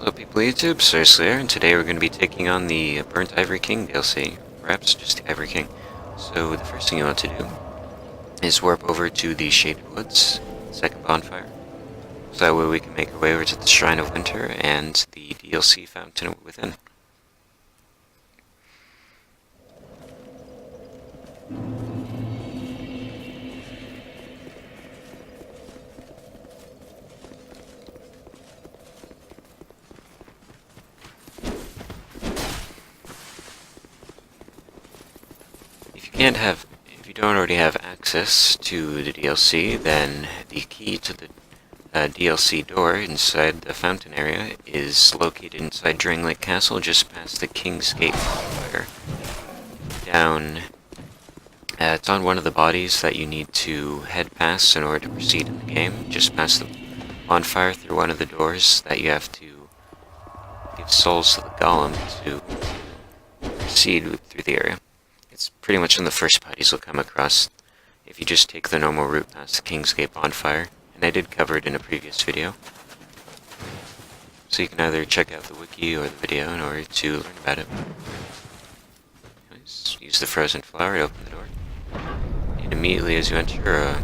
Hello people of YouTube, Srsly here, and today we're going to be taking on the Burnt Ivory King DLC, perhaps just the Ivory King. So the first thing you want to do is warp over to the Shaded Woods, second bonfire, so that way we can make our way over to the Shrine of Winter and the DLC fountain within. If you don't already have access to the DLC, then the key to the DLC door inside the fountain area is located inside Lake Castle, just past the King's Gate bonfire. Down, it's on one of the bodies that you need to head past in order to proceed in the game, just past the bonfire through one of the doors that you have to give souls to the golem to proceed through the area. It's pretty much one of the first bodies you'll come across if you just take the normal route past the King's Gate bonfire, and I did cover it in a previous video. So you can either check out the wiki or the video in order to learn about it. Anyways, use the frozen flower to open the door. And immediately as you enter, a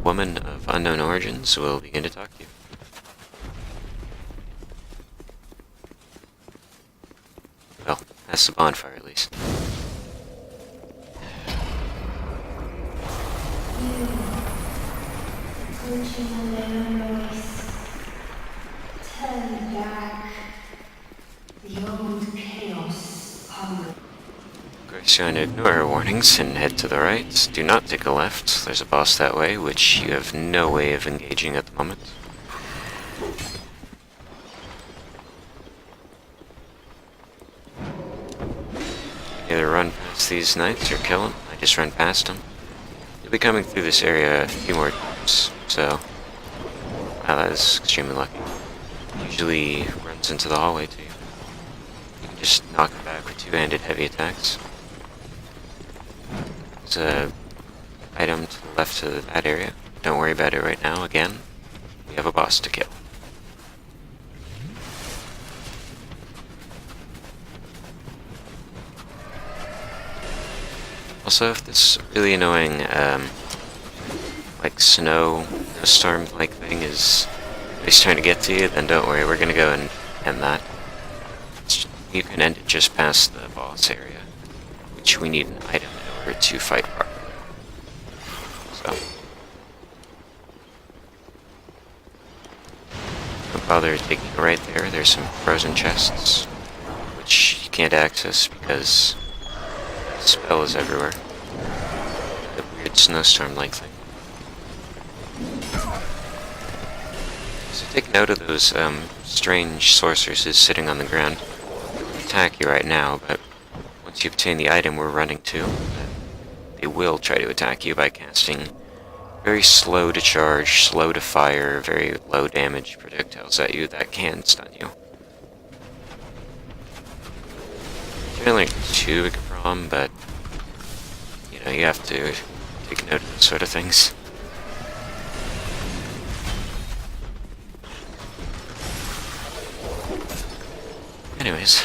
woman of unknown origins will begin to talk to you. Well, that's the bonfire at least. Loyce, turn back. The old chaos hunger. Of course, you want to ignore her warnings and head to the right. Do not take a left. There's a boss that way, which you have no way of engaging at the moment. Either run past these knights or kill them. I just run past them. You'll be coming through this area a few more times, so wow, that is extremely lucky. Usually runs into the hallway to you. You can just knock him back with two-handed heavy attacks. There's a item to the left of that area. Don't worry about it right now. Again, we have a boss to kill. Also, if this really annoying, like snowstorm-like thing is he's trying to get to you, then don't worry, we're gonna go and end that. You can end it just past the boss area, which we need an item in order to fight properly. So, don't bother taking it right there. There's some frozen chests, which you can't access because the spell is everywhere. The weird snowstorm-like thing. So take note of those strange sorceresses sitting on the ground. They won't attack you right now, but once you obtain the item we're running to, they will try to attack you by casting very slow to charge, slow to fire, very low damage projectiles at you that can stun you. Generally too big a problem, but you know, you have to take note of those sort of things. Anyways,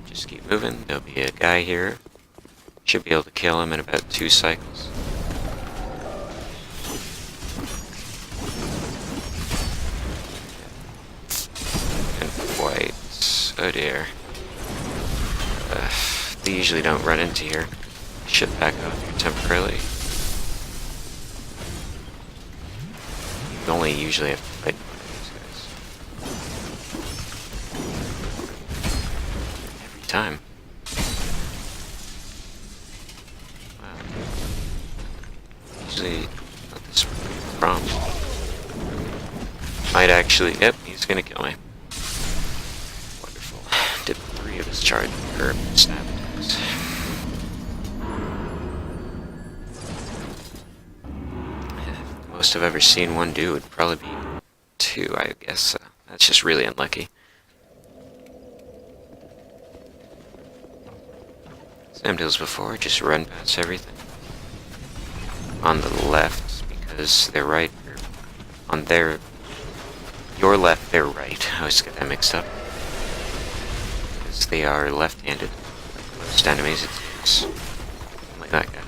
just keep moving. There'll be a guy here. Should be able to kill him in about 2 cycles. And quite... oh dear. They usually don't run into here. Should back off here temporarily. You only usually have to fight every time. Wow. Usually not this prompt. Might actually... yep, he's gonna kill me. Wonderful. Did 3 of his charge or stab attacks. Most I've ever seen one do would probably be 2, I guess. That's just really unlucky. Same deals before, just run past everything. On the left, because they're right, on their Your left, their right. I always get that mixed up. Because they are left-handed. Most enemies, it seems. Like that guy.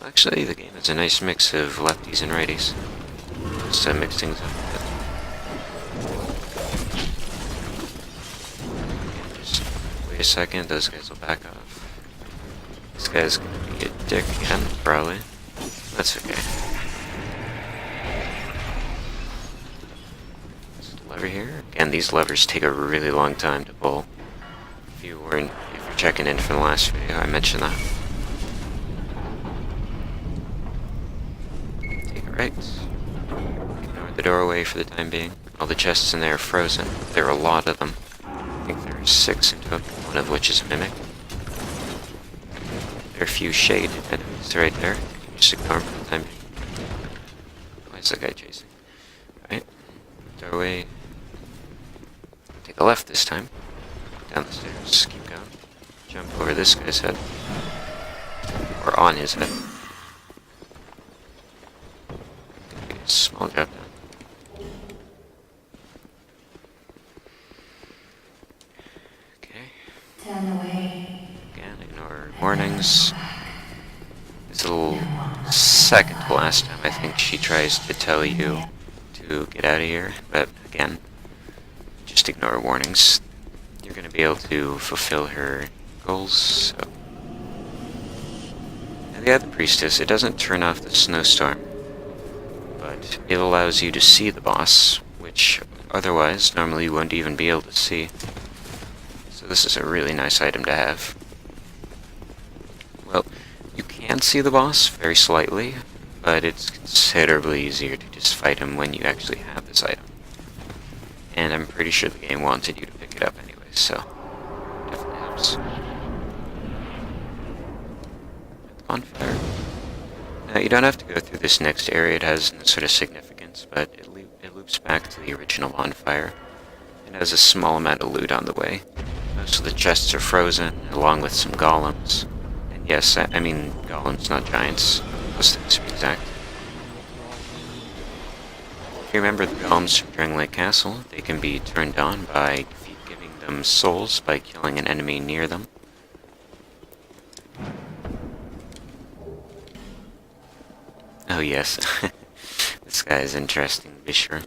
Actually, the game has a nice mix of lefties and righties. Just to mix things up a bit. Just wait a second, those guys will back off. This guy's gonna be a dick again, probably. That's okay. There's a lever here. Again, these levers take a really long time to pull. If you're checking in from the last video, I mentioned that. Take it right. Ignore the doorway for the time being. All the chests in there are frozen. There are a lot of them. I think there are 6 in total, one of which is a mimic. There are a few shade enemies right there. Just ignore them for the time being. Why is that guy chasing? Alright. Doorway. Take a left this time. Down the stairs. Keep going. Jump over this guy's head. Or on his head. Gonna be a small drop down. Okay. Turn away. Again, ignore warnings. It's a little second to last time I think she tries to tell you to get out of here, but again, just ignore warnings. You're going to be able to fulfill her goals, so. Now the other priestess, it doesn't turn off the snowstorm, but it allows you to see the boss, which otherwise normally you wouldn't even be able to see. So this is a really nice item to have. Well, you can see the boss very slightly, but it's considerably easier to just fight him when you actually have this item. And I'm pretty sure the game wanted you to pick it up anyway, so definitely helps. Bonfire. Now, you don't have to go through this next area, it has no sort of significance, but it loops back to the original bonfire. It has a small amount of loot on the way. Most of the chests are frozen, along with some golems. And yes, I mean golems, not giants. Those things to be exact. If you remember the golems from Drangleic Castle, they can be turned on by giving them souls by killing an enemy near them. Oh yes, this guy is interesting to be sure.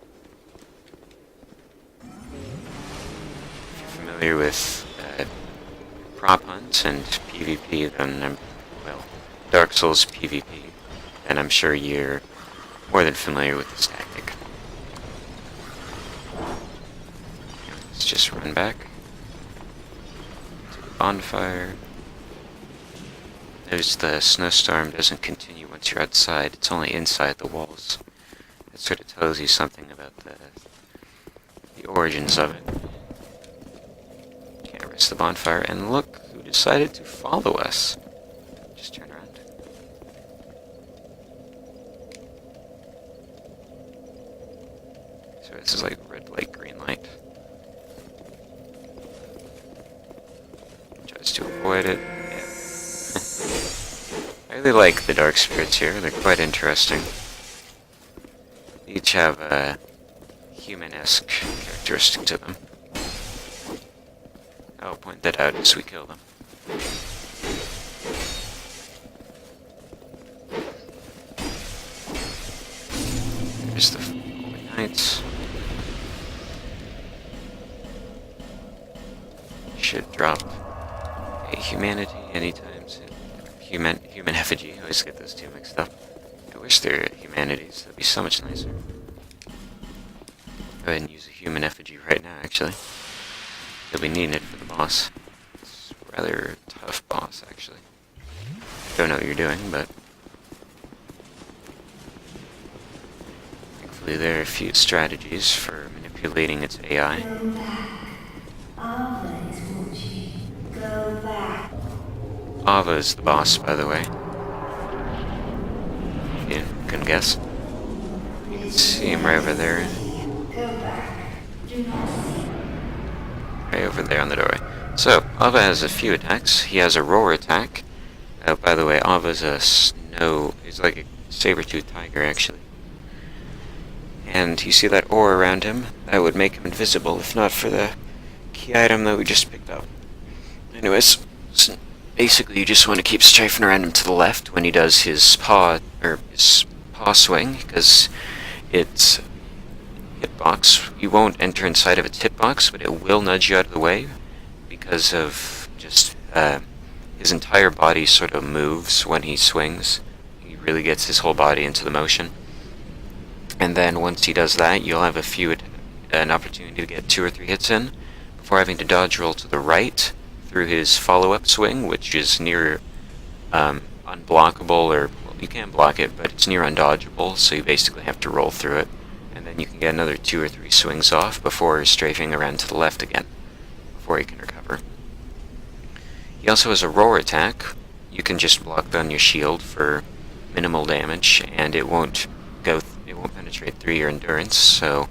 If you're familiar with prop hunts and PvP, then well, Dark Souls PvP, then I'm sure you're more than familiar with this tactic. Let's just run back to the bonfire. Notice the snowstorm doesn't continue once you're outside, it's only inside the walls. That sort of tells you something about the origins of it. Can't rest the bonfire, and look who decided to follow us. Just turn around. So this is like red light, green light. Tries to avoid it. I really like the dark spirits here, they're quite interesting. They each have a human-esque characteristic to them. I'll point that out as we kill them. There's the Holy Knights. Should drop a humanity anytime soon. Human effigy. I always get those two mixed up. I wish they were humanities. That'd be so much nicer. Go ahead and use a human effigy right now, actually. You'll be needing it for the boss. It's a rather tough boss, actually. Don't know what you're doing, but thankfully there are a few strategies for manipulating its AI. Go back. Aava is watching. Go back. Aava is the boss, by the way. You couldn't guess. You can see him right over there. Go back. Do not see. Right over there on the doorway. So, Aava has a few attacks. He has a roar attack. By the way, Aava's a no, he's like a saber-toothed tiger, actually. And you see that ore around him? That would make him invisible if not for the key item that we just picked up. Anyways, so basically you just want to keep strafing around him to the left when he does his paw swing, because it's hitbox. You won't enter inside of its hitbox, but it will nudge you out of the way because of just his entire body sort of moves when he swings. He really gets his whole body into the motion. And then once he does that, you'll have an opportunity to get 2 or 3 hits in before having to dodge roll to the right through his follow-up swing, which is near unblockable, or well, you can block it, but it's near undodgeable, so you basically have to roll through it. And then you can get another 2 or 3 swings off before strafing around to the left again, before he can recover. He also has a roar attack. You can just block down your shield for minimal damage, and it won't penetrate through your endurance, so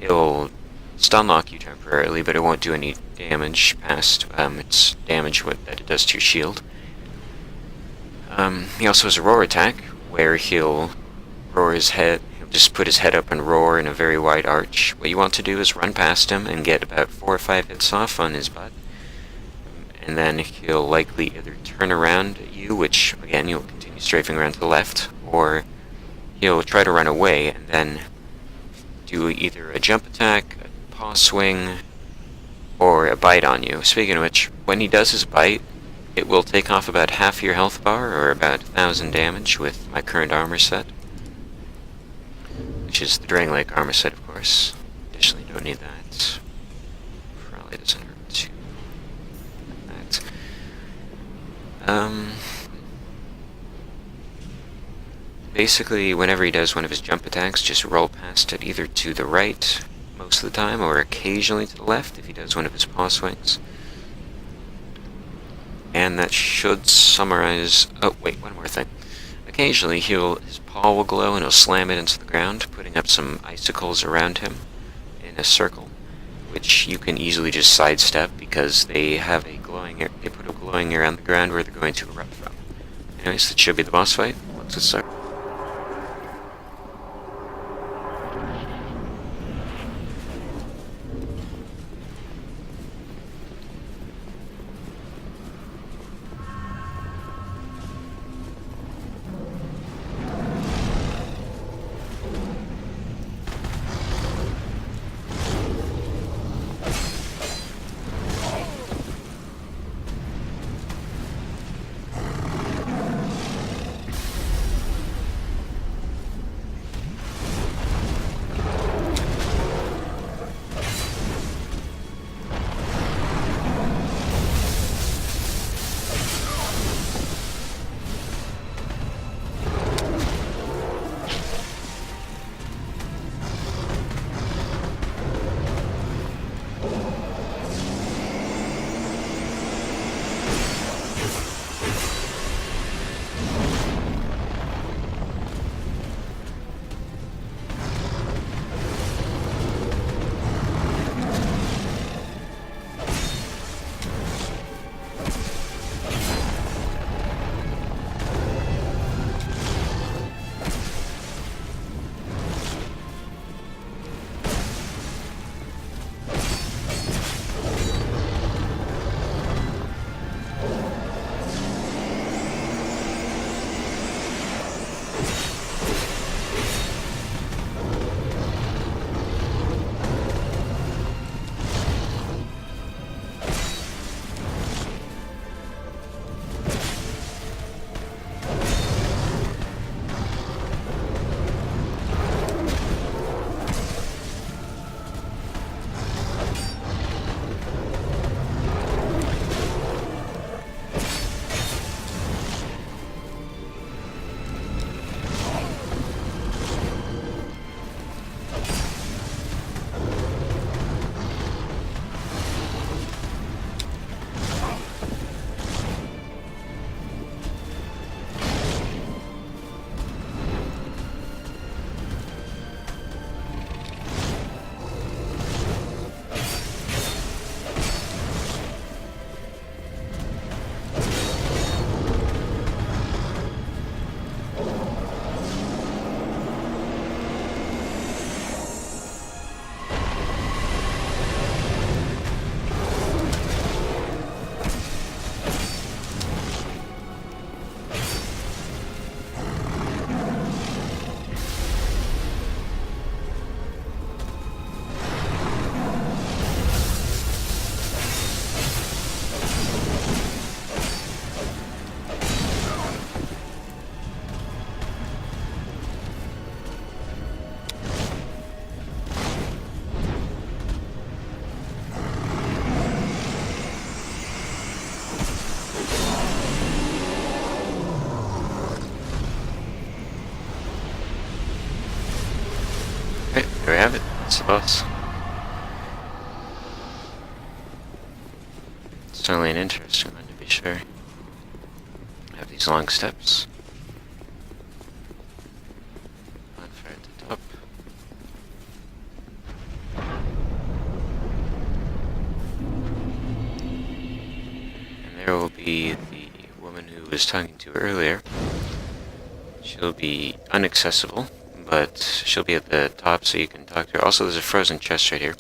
it'll stun lock you temporarily, but it won't do any damage past its damage that it does to your shield. He also has a roar attack, where he'll roar his head. He'll just put his head up and roar in a very wide arch. What you want to do is run past him and get about 4 or 5 hits off on his butt, and then he'll likely either turn around at you, which again you'll continue strafing around to the left, or he'll try to run away and then do either a jump attack, a paw swing, or a bite on you. Speaking of which, when he does his bite, it will take off about half your health bar, or about 1,000 damage with my current armor set, which is the Dragon Lake armor set, of course. Additionally, don't need that. Probably doesn't hurt too much. Basically, whenever he does one of his jump attacks, just roll past it either to the right most of the time, or occasionally to the left if he does one of his paw swings. And that should summarize... Oh, wait, one more thing. Occasionally, his paw will glow and he'll slam it into the ground, putting up some icicles around him in a circle, which you can easily just sidestep because they put a glowing around the ground where they're going to erupt from. Anyways, that should be the boss fight. Let's get started. Alright, there we have it. It's the boss. Certainly an interesting one, to be sure. Have these long steps. Bonfire at the top. And there will be the woman who was talking to earlier. She'll be inaccessible, but she'll be at the top so you can talk to her. Also, there's a frozen chest right here.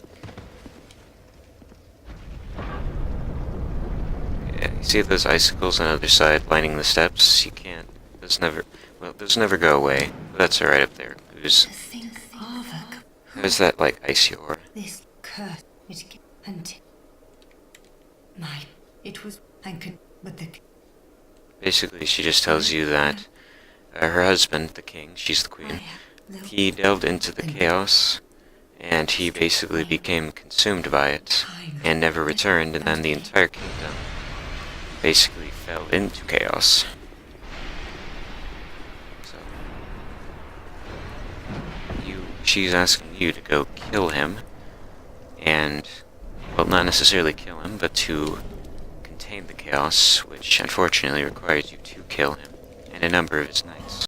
Yeah, you see those icicles on the other side lining the steps? You can't. Those never go away. But that's alright up there. To think Aava, There's that, like, icy ore. this curse, and it was, but the Basically, she just tells you that her husband, the king, she's the queen, he delved into the chaos, and he basically became consumed by it, and never returned, and then the entire kingdom basically fell into chaos. So, she's asking you to go kill him, and, well, not necessarily kill him, but to contain the chaos, which unfortunately requires you to kill him and a number of his knights.